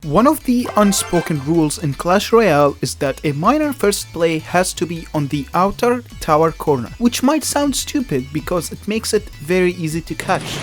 One of the unspoken rules in Clash Royale is that a miner first play has to be on the outer tower corner, which might sound stupid because it makes it very easy to catch.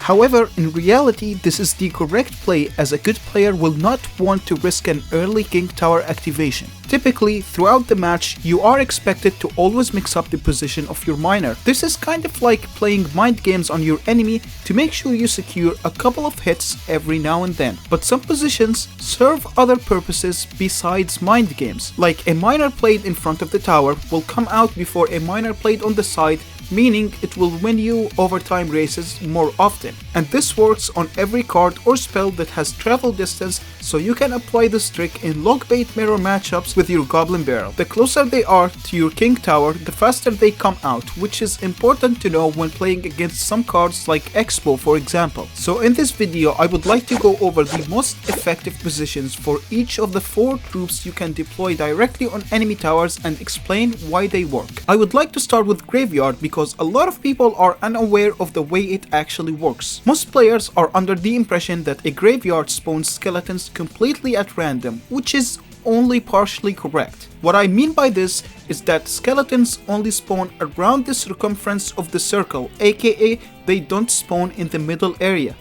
However, in reality, this is the correct play, as a good player will not want to risk an early king tower activation. Typically, throughout the match, you are expected to always mix up the position of your miner. This is kind of like playing mind games on your enemy to make sure you secure a couple of hits every now and then. But some positions serve other purposes besides mind games. Like a miner played in front of the tower will come out before a miner played on the side, meaning it will win you overtime races more often. And this works on every card or spell that has travel distance, so you can apply this trick in logbait mirror matchups with your Goblin Barrel. The closer they are to your king tower, the faster they come out, which is important to know when playing against some cards like Expo, for example. So in this video, I would like to go over the most effective positions for each of the 4 troops you can deploy directly on enemy towers and explain why they work. I would like to start with Graveyard because a lot of people are unaware of the way it actually works. Most players are under the impression that a graveyard spawns skeletons completely at random, which is only partially correct. What I mean by this is that skeletons only spawn around the circumference of the circle, aka they don't spawn in the middle area.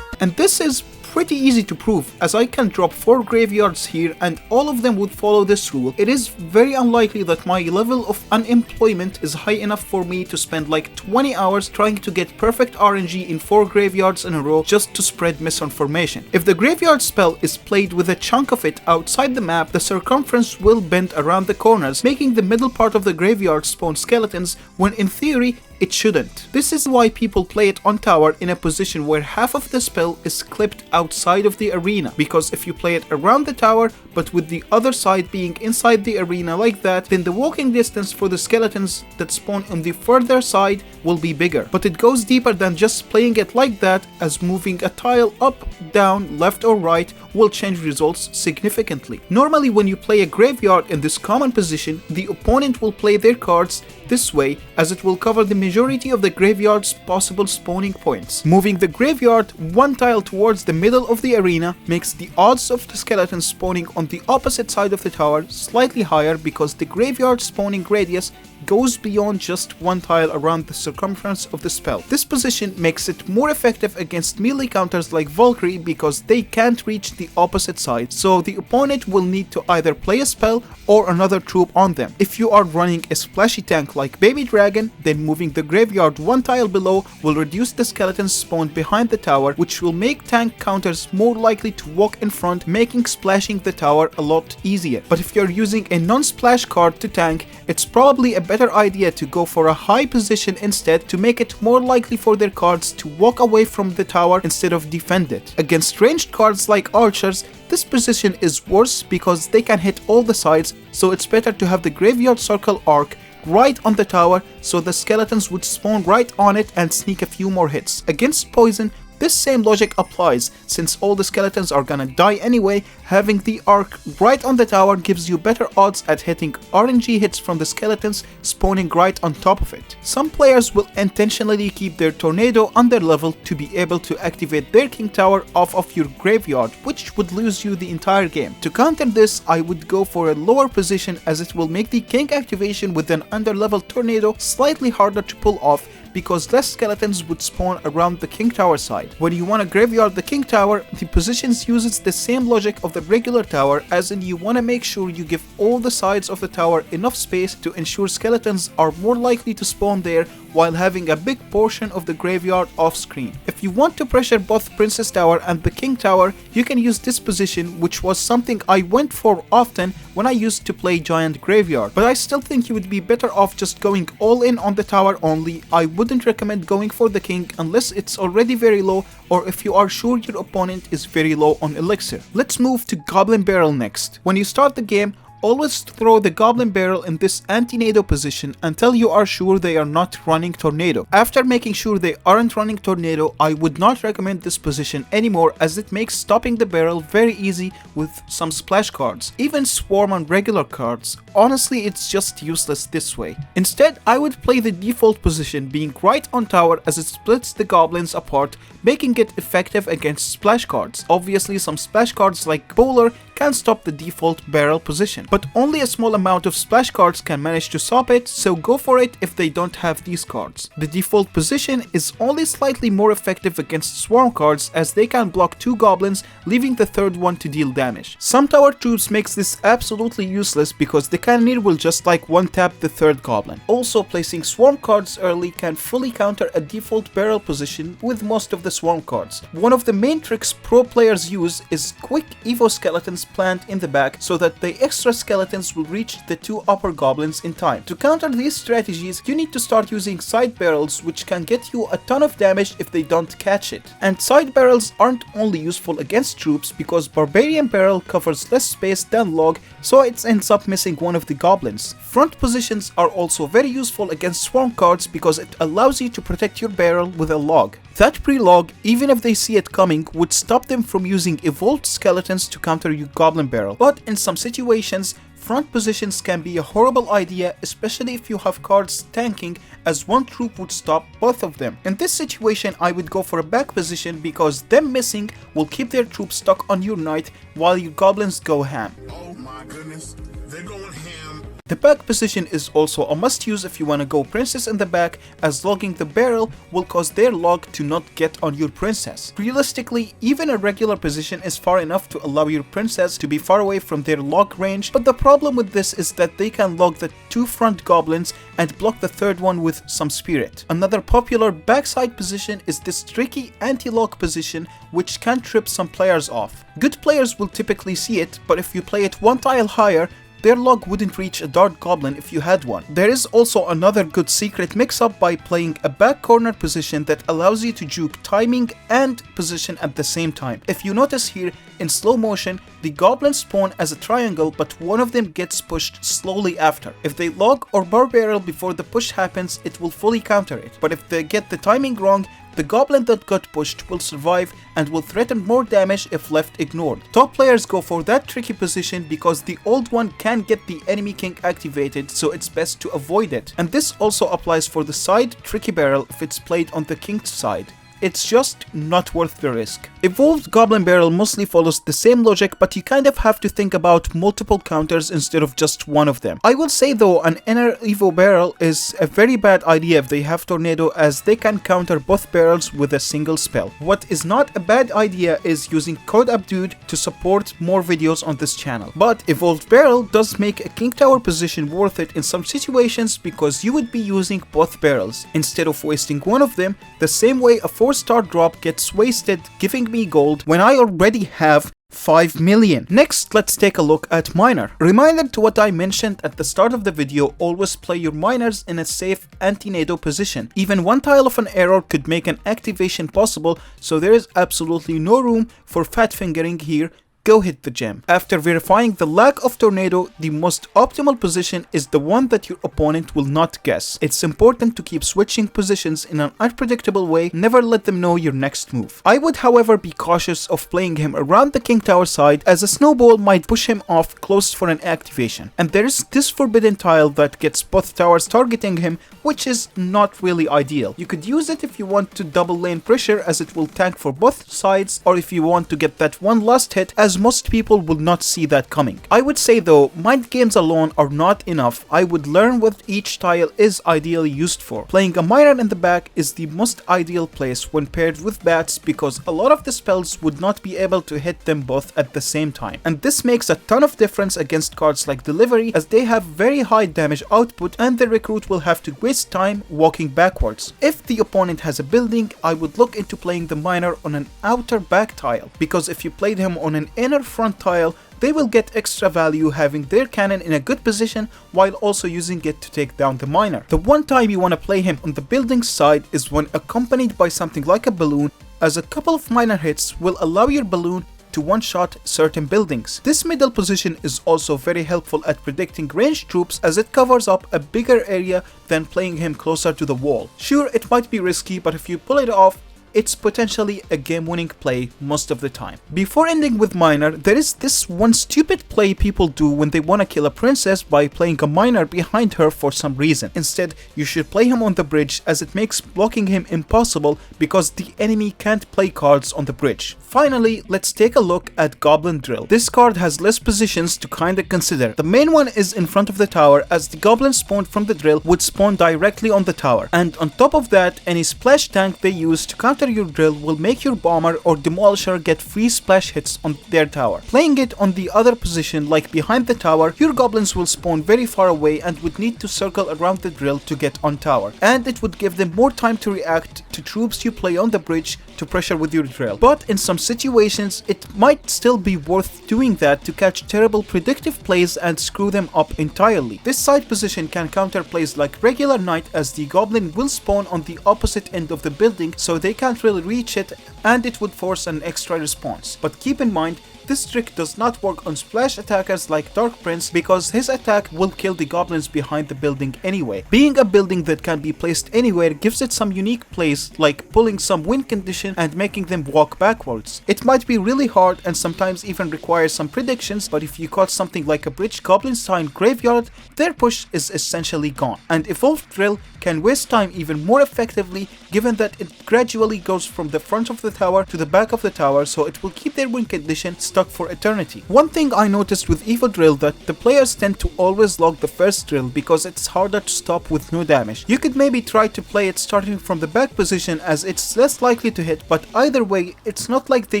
And this is pretty easy to prove, as I can drop 4 graveyards here and all of them would follow this rule. It is very unlikely that my level of unemployment is high enough for me to spend like 20 hours trying to get perfect RNG in 4 graveyards in a row just to spread misinformation. If the graveyard spell is played with a chunk of it outside the map, the circumference will bend around the corners, making the middle part of the graveyard spawn skeletons when in theory it shouldn't. This is why people play it on tower in a position where half of the spell is clipped outside of the arena, because if you play it around the tower but with the other side being inside the arena like that, then the walking distance for the skeletons that spawn on the further side will be bigger. But it goes deeper than just playing it like that, as moving a tile up, down, left or right will change results significantly. Normally when you play a graveyard in this common position, the opponent will play their cards this way, as it will cover the majority of the graveyard's possible spawning points. Moving the graveyard 1 tile towards the middle of the arena makes the odds of the skeletons spawning on the opposite side of the tower slightly higher, because the graveyard spawning radius goes beyond just 1 tile around the circumference of the spell. This position makes it more effective against melee counters like Valkyrie, because they can't reach the opposite side, so the opponent will need to either play a spell or another troop on them. If you are running a splashy tank like Baby Dragon, then moving the graveyard 1 tile below will reduce the skeletons spawned behind the tower, which will make tank counters more likely to walk in front, making splashing the tower a lot easier. But if you're using a non-splash card to tank, it's probably a better idea to go for a high position instead, to make it more likely for their cards to walk away from the tower instead of defend it. Against ranged cards like archers, this position is worse because they can hit all the sides, so it's better to have the graveyard circle arc right on the tower, so the skeletons would spawn right on it and sneak a few more hits. Against poison, this same logic applies, since all the skeletons are gonna die anyway. Having the arc right on the tower gives you better odds at hitting RNG hits from the skeletons spawning right on top of it. Some players will intentionally keep their tornado under level to be able to activate their king tower off of your graveyard, which would lose you the entire game. To counter this, I would go for a lower position, as it will make the king activation with an under level tornado slightly harder to pull off, because less skeletons would spawn around the king tower side. When you want to graveyard the king tower, the positions uses the same logic of the regular tower, as in you want to make sure you give all the sides of the tower enough space to ensure skeletons are more likely to spawn there, while having a big portion of the graveyard off screen. If you want to pressure both Princess Tower and the King Tower, you can use this position, which was something I went for often when I used to play Giant Graveyard. But I still think you would be better off just going all in on the tower only. I wouldn't recommend going for the King unless it's already very low, or if you are sure your opponent is very low on elixir. Let's move to Goblin Barrel next. When you start the game, Always throw the Goblin Barrel in this anti-nado position until you are sure they are not running Tornado. After making sure they aren't running Tornado, I would not recommend this position anymore as it makes stopping the barrel very easy with some splash cards. Even Swarm on regular cards, honestly it's just useless this way. Instead, I would play the default position being right on tower as it splits the goblins apart, making it effective against splash cards. Obviously some splash cards like Bowler can stop the default barrel position, but only a small amount of splash cards can manage to stop it, so go for it if they don't have these cards. The default position is only slightly more effective against swarm cards as they can block 2 goblins, leaving the third one to deal damage. Some tower troops makes this absolutely useless because the cannoneer will just like one tap the third goblin. Also, placing swarm cards early can fully counter a default barrel position with most of the swarm cards. One of the main tricks pro players use is quick evo skeletons plant in the back so that the extra skeletons will reach the 2 upper goblins in time. To counter these strategies, you need to start using side barrels, which can get you a ton of damage if they don't catch it. And side barrels aren't only useful against troops because Barbarian Barrel covers less space than Log, so it ends up missing one of the goblins. Front positions are also very useful against swarm cards because it allows you to protect your barrel with a log. That pre-log, even if they see it coming, would stop them from using evolved skeletons to counter your Goblin Barrel. But in some situations, front positions can be a horrible idea, especially if you have cards tanking, as one troop would stop both of them. In this situation, I would go for a back position because them missing will keep their troops stuck on your knight while your goblins go ham. Oh my goodness, they're going ham. The back position is also a must use if you want to go princess in the back, as logging the barrel will cause their log to not get on your princess. Realistically, even a regular position is far enough to allow your princess to be far away from their log range, but the problem with this is that they can log the 2 front goblins and block the third one with some spirit. Another popular backside position is this tricky anti-log position which can trip some players off. Good players will typically see it, but if you play it one tile higher, their log wouldn't reach a dart goblin if you had one. There is also another good secret mix-up by playing a back corner position that allows you to juke timing and position at the same time. If you notice here, in slow motion, the goblins spawn as a triangle, but one of them gets pushed slowly after. If they log or bar barrel before the push happens, it will fully counter it. But if they get the timing wrong, the goblin that got pushed will survive and will threaten more damage if left ignored. Top players go for that tricky position because the old one can get the enemy king activated, so it's best to avoid it. And this also applies for the side tricky barrel if it's played on the king's side. It's just not worth the risk. Evolved Goblin Barrel mostly follows the same logic, but you kind of have to think about multiple counters instead of just one of them. I will say though, an inner Evo barrel is a very bad idea if they have Tornado, as they can counter both barrels with a single spell. What is not a bad idea is using code Abdod to support more videos on this channel. But Evolved Barrel does make a King Tower position worth it in some situations because you would be using both barrels instead of wasting one of them, the same way a 4-star drop gets wasted giving me gold when I already have 5 million. Next, let's take a look at miner. Reminder to what I mentioned at the start of the video, always play your miners in a safe anti-nado position. Even one tile of an error could make an activation possible, so there is absolutely no room for fat fingering here. Go hit the gem. After verifying the lack of tornado, the most optimal position is the one that your opponent will not guess. It's important to keep switching positions in an unpredictable way, never let them know your next move. I would however be cautious of playing him around the king tower side, as a snowball might push him off close for an activation. And there is this forbidden tile that gets both towers targeting him, which is not really ideal. You could use it if you want to double lane pressure, as it will tank for both sides, or if you want to get that one last hit, as most people will not see that coming. I would say though, mind games alone are not enough. I would learn what each tile is ideally used for. Playing a miner in the back is the most ideal place when paired with bats, because a lot of the spells would not be able to hit them both at the same time. And this makes a ton of difference against cards like Delivery, as they have very high damage output and the recruit will have to waste time walking backwards. If the opponent has a building, I would look into playing the miner on an outer back tile, because if you played him on an inner front tile, they will get extra value having their cannon in a good position while also using it to take down the miner. The one time you want to play him on the building side is when accompanied by something like a balloon, as a couple of miner hits will allow your balloon to one-shot certain buildings. This middle position is also very helpful at predicting ranged troops as it covers up a bigger area than playing him closer to the wall. Sure, it might be risky, but if you pull it off, it's potentially a game-winning play most of the time. Before ending with miner, there is this one stupid play people do when they want to kill a princess by playing a miner behind her for some reason. Instead, you should play him on the bridge as it makes blocking him impossible because the enemy can't play cards on the bridge. Finally, let's take a look at Goblin Drill. This card has less positions to kinda consider. The main one is in front of the tower, as the goblins spawned from the drill would spawn directly on the tower. And on top of that, any splash tank they use to counter your drill will make your bomber or demolisher get free splash hits on their tower. Playing it on the other position, like behind the tower, your goblins will spawn very far away and would need to circle around the drill to get on tower. And it would give them more time to react to troops you play on the bridge to pressure with your drill. But in some situations, it might still be worth doing that to catch terrible predictive plays and screw them up entirely. This side position can counter plays like regular knight, as the goblin will spawn on the opposite end of the building so they can't really reach it, and it would force an extra response. But keep in mind, this trick does not work on splash attackers like Dark Prince because his attack will kill the goblins behind the building anyway. Being a building that can be placed anywhere gives it some unique plays, like pulling some win condition and making them walk backwards. It might be really hard and sometimes even requires some predictions, but if you caught something like a bridge goblin sign graveyard, their push is essentially gone. And Evolved Drill can waste time even more effectively, given that it gradually goes from the front of the tower to the back of the tower, so it will keep their win condition stuck for eternity. One thing I noticed with Evo Drill that the players tend to always log the first drill because it's harder to stop with no damage. You could maybe try to play it starting from the back position as it's less likely to hit, but either way, it's not like they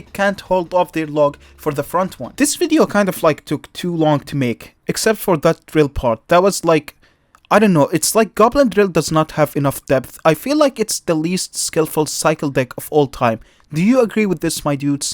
can't hold off their log for the front one. This video kind of like took too long to make, except for that drill part. That was like, I don't know, it's like Goblin Drill does not have enough depth. I feel like it's the least skillful cycle deck of all time. Do you agree with this, my dudes?